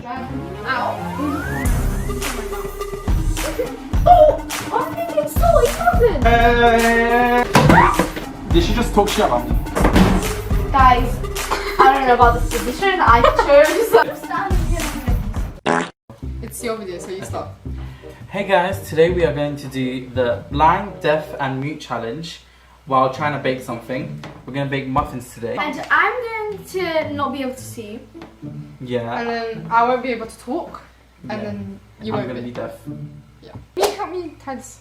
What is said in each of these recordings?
Ow. Oh! I'm thinking salty muffins! Did she just talk shit about me? Guys, I don't know about this position. I chose. It's your video, so you start. Hey guys, today we are going to do the blind, deaf and mute challenge while trying to bake something. We're going to bake muffins today. And I'm going to not be able to see. Yeah. And then I won't be able to talk. And then you I'm won't going to be deaf. Yeah. Can you help me tie this?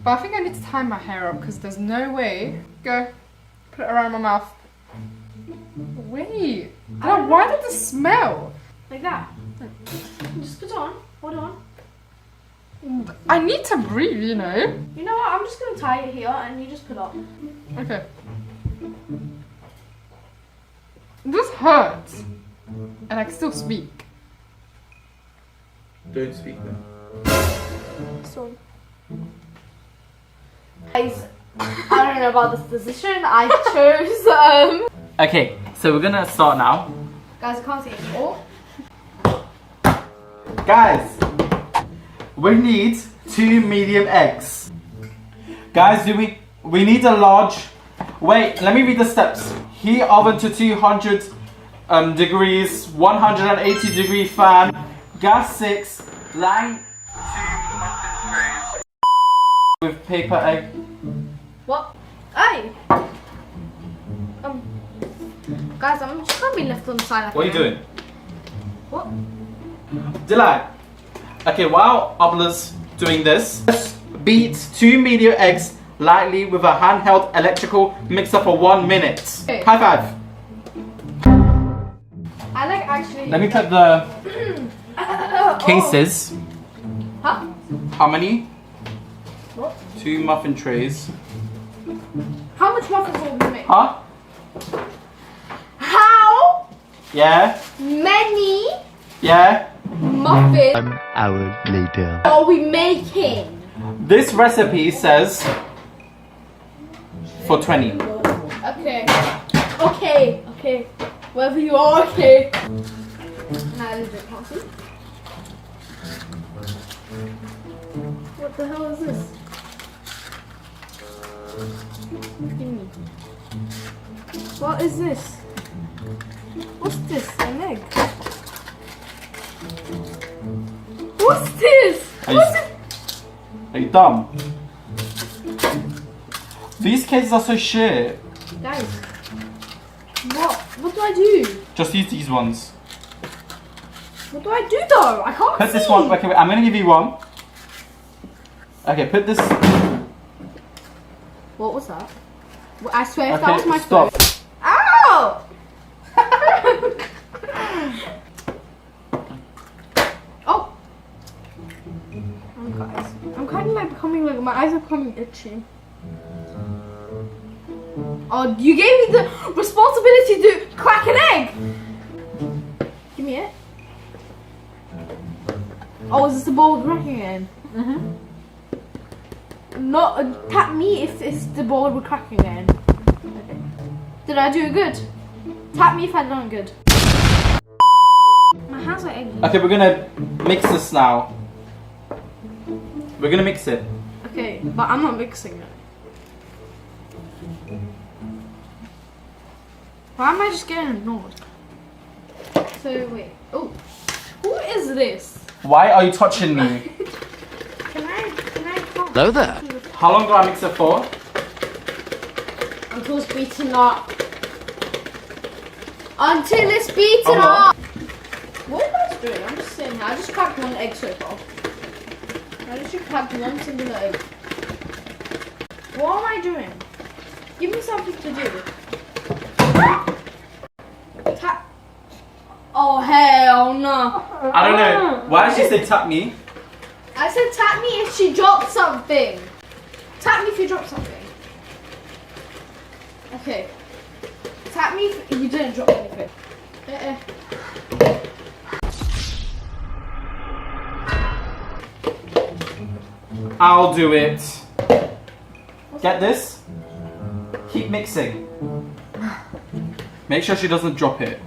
But I think I need to tie my hair up because there's no way. Go. Put it around my mouth. Wait. No, why did this smell? Like that. Just put it on. Hold on. I need to breathe, you know. You know what? I'm just going to tie it here and you just put it on. Okay. This hurts. And I can still speak. Don't speak then. So. Guys, I don't know about this position. I chose. Okay, so we're going to start now. Guys, I can't see anymore. Guys, we need 2 medium eggs. Guys, we need a large... Wait, let me read the steps. Heat oven to 200 degrees, 180 degree fan, gas 6, line 2 muffin trays with paper egg. What? Hey! Guys, I'm just gonna be left on the side. What are you doing? What? Dylan. Okay, while Abla's doing this, beat 2 medium eggs lightly with a handheld electrical mixer for 1 minute. Okay. High five. I like actually. Let me put the cases. Huh? How many? What? 2 muffin trays. How much muffins will we make? Huh? How Yeah? many Yeah? muffins 1 hour later. are we making? This recipe says for 20. Okay. Okay. Okay. Wherever you are, okay. Now I legit can't see. What the hell is this? Give me. What is this? What's this? An egg? What's this? Are you dumb? These cases are so shit. Guys, what do I do? Just use these ones. What do I do though? I can't Put see. this one. Okay, wait, I'm gonna give you one. Okay, put this. What was that? Well, I swear if Okay, that was my stop. phone. Ow! Oh! Oh guys, I'm kind of like becoming like my eyes are becoming itchy. Oh, you gave me the responsibility to crack an egg. Give me it. Oh, is this the bowl cracking in? Mm-hmm. No, tap me if it's the bowl we're cracking in. Okay. Did I do it good? Tap me if I done it good. My hands are eggy. Okay, we're gonna mix this now. We're gonna mix it. Okay, but I'm not mixing it. Why am I just getting ignored? So wait. Oh, who is this? Why are you touching me? Can I come? Hello there. How long do I mix it for? Until it's beaten up. Until it's beaten Uh-huh. up. What are you guys doing? I'm just sitting here. I just cracked 1 egg so far. I literally cracked 1 singular egg. What am I doing? Give me something to do. Tap. Oh hell no. I don't know. Why did she say tap me? I said tap me if she dropped something. Tap me if you dropped something. Okay. Tap me if you didn't drop anything. I'll do it. Get this? Keep mixing. Make sure she doesn't drop it.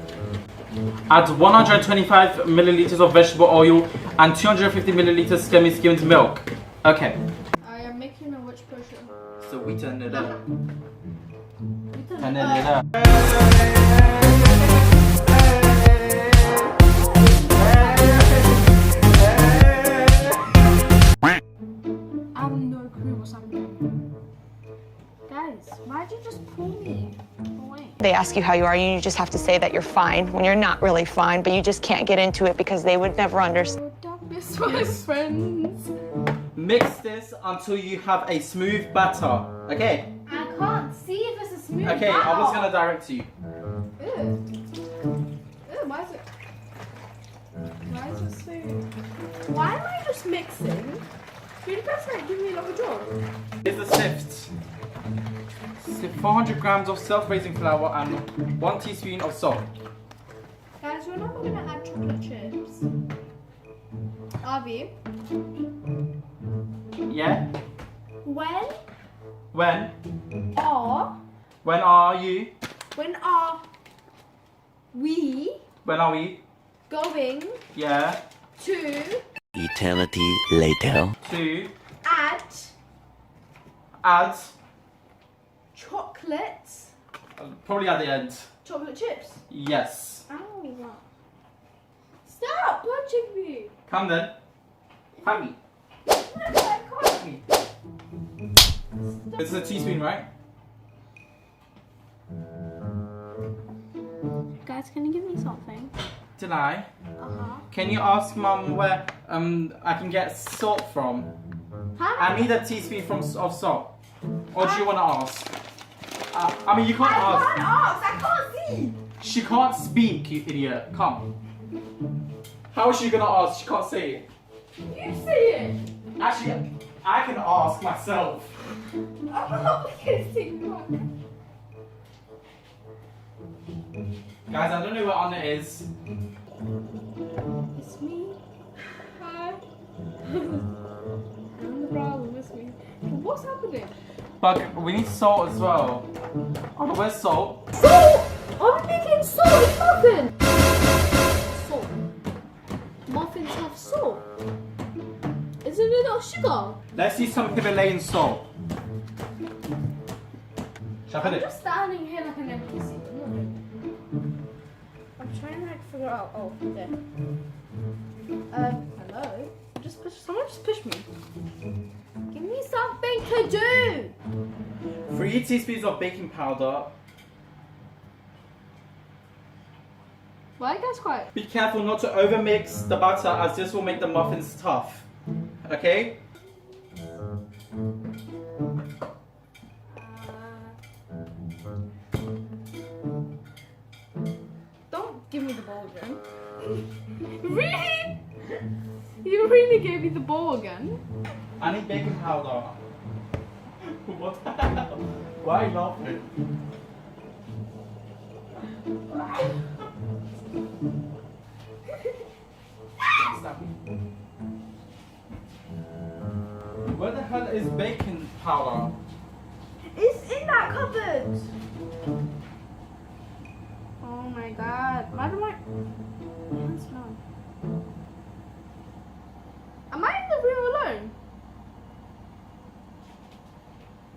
Add 125 milliliters of vegetable oil and 250 milliliters semi-skimmed milk. Okay. I am making a which potion? So we turn it up. And Turn it up. I have no clue what's happening. Guys, why'd you just pull me away? They ask you how you are, and you just have to say that you're fine when you're not really fine, but you just can't get into it because they would never understand. Don't miss my friends. Mix this until you have a smooth batter. Okay? I can't see if it's a smooth Okay, I was gonna direct you. Ew. Ew, why is it? Why is it so? Why am I just mixing? Can you guys like give me like a job? Here's the sift. Sift 400 grams of self-raising flour and 1 teaspoon of salt. Guys, we're not gonna add chocolate chips. Avi, Yeah? when When? are When are you? when are we When are we? going Yeah. to Eternity later. To add add, chocolate probably at the end. chocolate chips? Yes. Ow. Stop punching me. Come then. Hug me. No, I can't. Me. This is a teaspoon, right? Guys, can you give me something? Did I? Uh-huh. Can you ask Mum where I can get salt from? Huh? I need a teaspoon of salt. Or do you want to ask? I mean, you can't ask. I can't ask. I can't see. She can't speak, you idiot. Come. How is she gonna ask? She can't say it. You say it. Actually, I can ask myself. Oh, I can see. Guys, I don't know what Anna is. It's me. Hi. I'm the problem. It's me. What's happening? But we need salt as well. Oh, where's salt? Salt! I'm making salt in muffin. Salt. Muffins have salt. Isn't it not sugar? Let's use some Himalayan salt. Shall I put I'm it? just standing here like an NPC. I'm trying to like figure out. Oh, there. Hello. Just push. Someone just push me. Give me something to do. 3 teaspoons of baking powder. Why are you guys quiet? Be careful not to overmix the butter as this will make the muffins tough. Okay? Don't give me the ball again. Really? You really gave me the ball again? I need baking powder. What the hell? Why are you laughing? Stop me. Where the hell is baking powder? It's in that cupboard. Oh my god. Why do I can't smell? Am I in the room alone?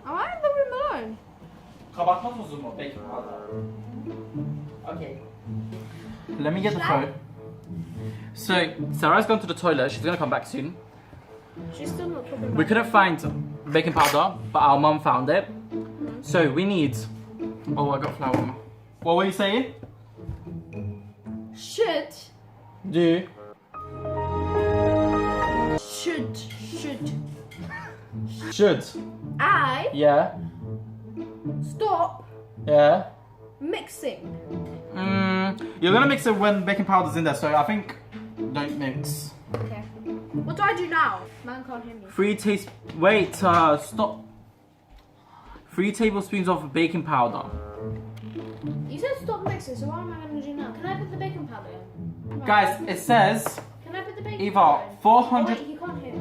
Am I in the room alone? Kabartma tozu mu? Baking powder. Okay. Let me get the Should I? phone. So, Sarah's gone to the toilet. She's gonna come back soon. She's still not talking about We couldn't find baking powder, but our mum found it. So we need. Oh, I got flour. What were you saying? Should Do. Should. I Yeah. stop Yeah. mixing? You're gonna mix it when baking powder's in there, so I think don't mix. Okay. What do I do now? Man can't hear me. 3 Wait. Stop. 3 tablespoons of baking powder. You said stop mixing, so what am I gonna do now? Can I put the baking powder in? No. Guys, it says Can I put the baking either powder in? 400. Oh, wait, you can't hear.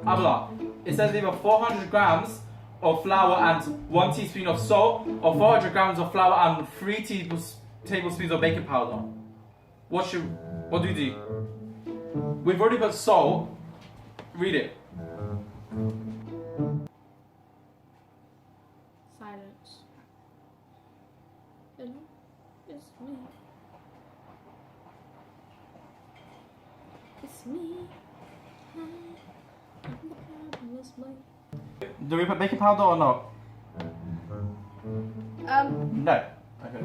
Abla. It says either 400 grams of flour and 1 teaspoon of salt, or 400 grams of flour and 3 tablespoons of baking powder. What do you do? We've already put salt. Read it. Silence. Hello, it's me. It's me. Do we put baking powder or not? No. Okay.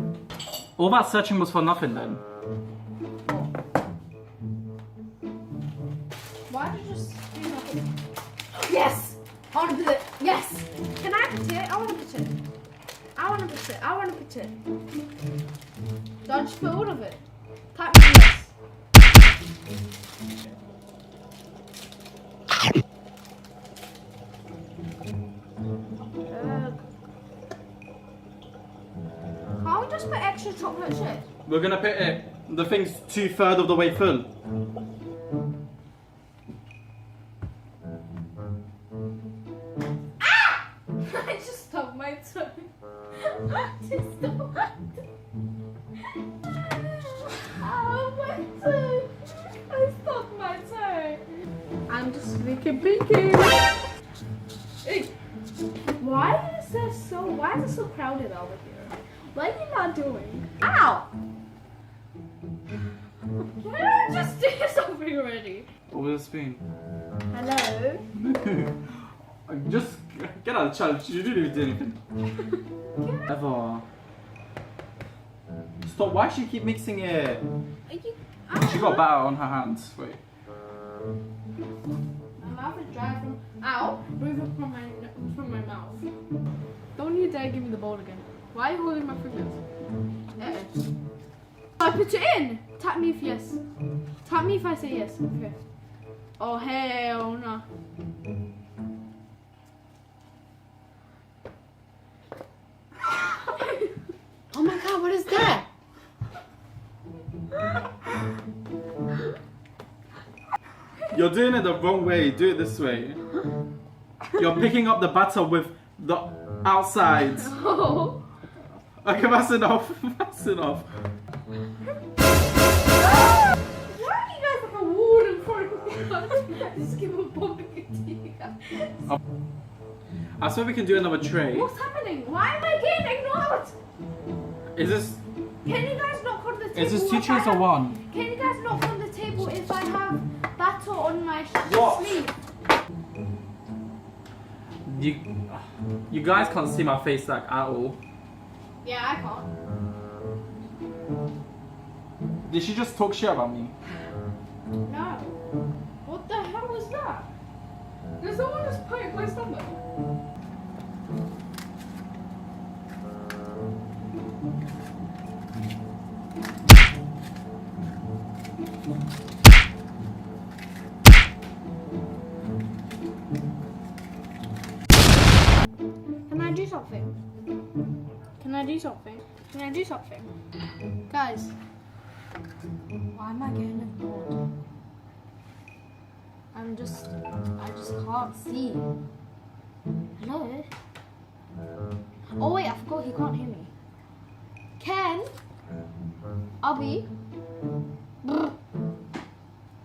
All that searching was for nothing then. Why did you just do nothing? Yes! I want to put it. Yes! Can I put it? I want to put it. I want to put it. I want to put it. Don't just put all of it. Type me yes. Can't we just put extra chocolate chip? We're gonna put it. The thing's 2/3 of the way full. I just stubbed my toe. I just stubbed my toe. Ow, my toe. I stubbed my toe. I'm just sneaking peeking. Hey. Why is it so crowded over here? What are you not doing? Ow! Why don't I just do something already? With a spoon. Hello? Just get out of the challenge. You didn't even do anything. Ever. Stop. Why does she keep mixing it? She got batter on her hands. Wait. My mouth is dry from. Ow! Breathe it from my mouth. Don't you dare give me the bowl again. Why are you holding my fingers? I put it in! Tap me if yes. Tap me if I say yes. Okay. Oh hell no. Oh my god, what is that? You're doing it the wrong way. Do it this way. You're picking up the batter with the outside. Oh. Okay, that's enough. That's enough. Why are you guys like a wall in front of me? Just give a bumping into you guys. I swear we can do another tray. What's happening? Why am I getting ignored? Is this? Can you guys knock on the table? Is this 2 if I trays or have- 1? Can you guys knock on the table if I have batter on my What? sleeve? You guys can't see my face like at all. Yeah, I can't. Did she just talk shit about me? No. What the hell was that? Did someone just poke my stomach? Can I do something? Can I do something? Can I do something? Guys, why am I getting ignored? I just can't see. Hello? Oh wait, I forgot he can't hear me. Ken? Abby?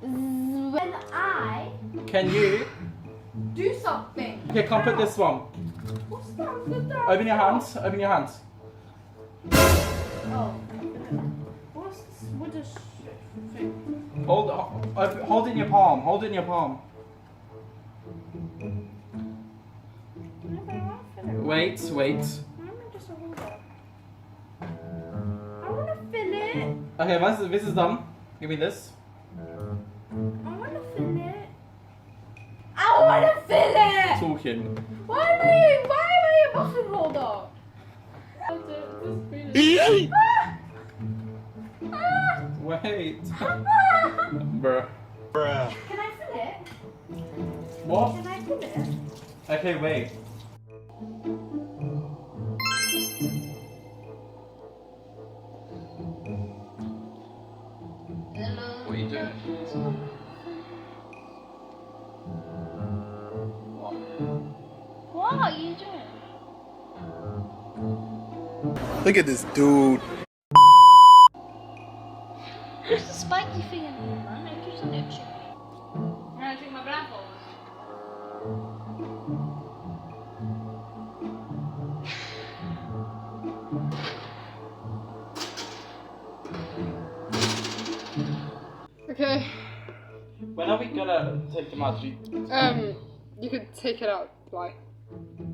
When I Can you? do something. Okay, come put this one. What's that with that? Open your hands. Open your hands. Oh. What's this? What is thing? Hold it in your palm. Hold it in your palm. Wait. Why am I just a holder? I want to fill it. Okay, this is done. Give me this. I want to fill it. I want to fill it. Talking. Why am I a muffin holder? Wait. Bruh. Can I fill it? What? Can I fill it? Okay, wait. What are you doing? What are you doing? Look at this dude. You're thing in here, man. I'm just an itchy. I'm gonna take my blindfold. Okay. When are we gonna take them out? You could take it out. Why?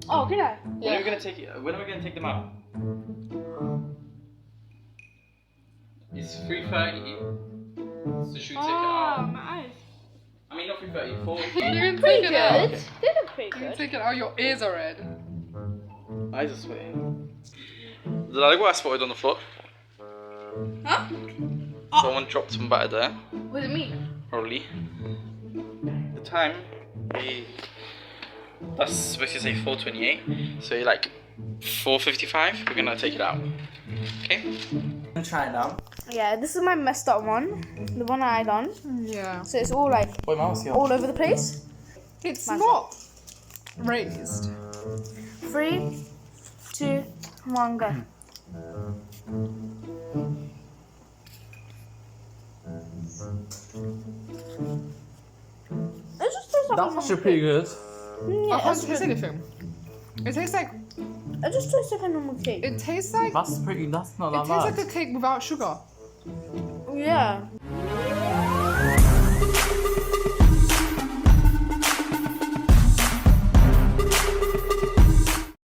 Oh, can I? When are we gonna take it? When are we gonna take them out? It's 3:30. So should we take it out? My eyes. I mean, not 3:30. 4. You can Pretty take it out. good. They look pretty You can good. take it out. Your ears are red. Eyes are sweating. Did I look what I spotted on the floor? Huh? Someone dropped some batter there. Was it me? Probably. The time that's supposed to say 4:28. So like 4:55. We're gonna take it out. Okay. Try it now. Yeah, this is my messed up one. The one I done. Yeah. So it's all like Wait, mouse here. all over the place. It's My not raised. 3, 2, 1, go. It just tastes like a normal cake. good. I can't taste anything. It tastes like It just tastes like a normal cake. it tastes like That's pretty. That's not it tastes like a cake without sugar. Yeah.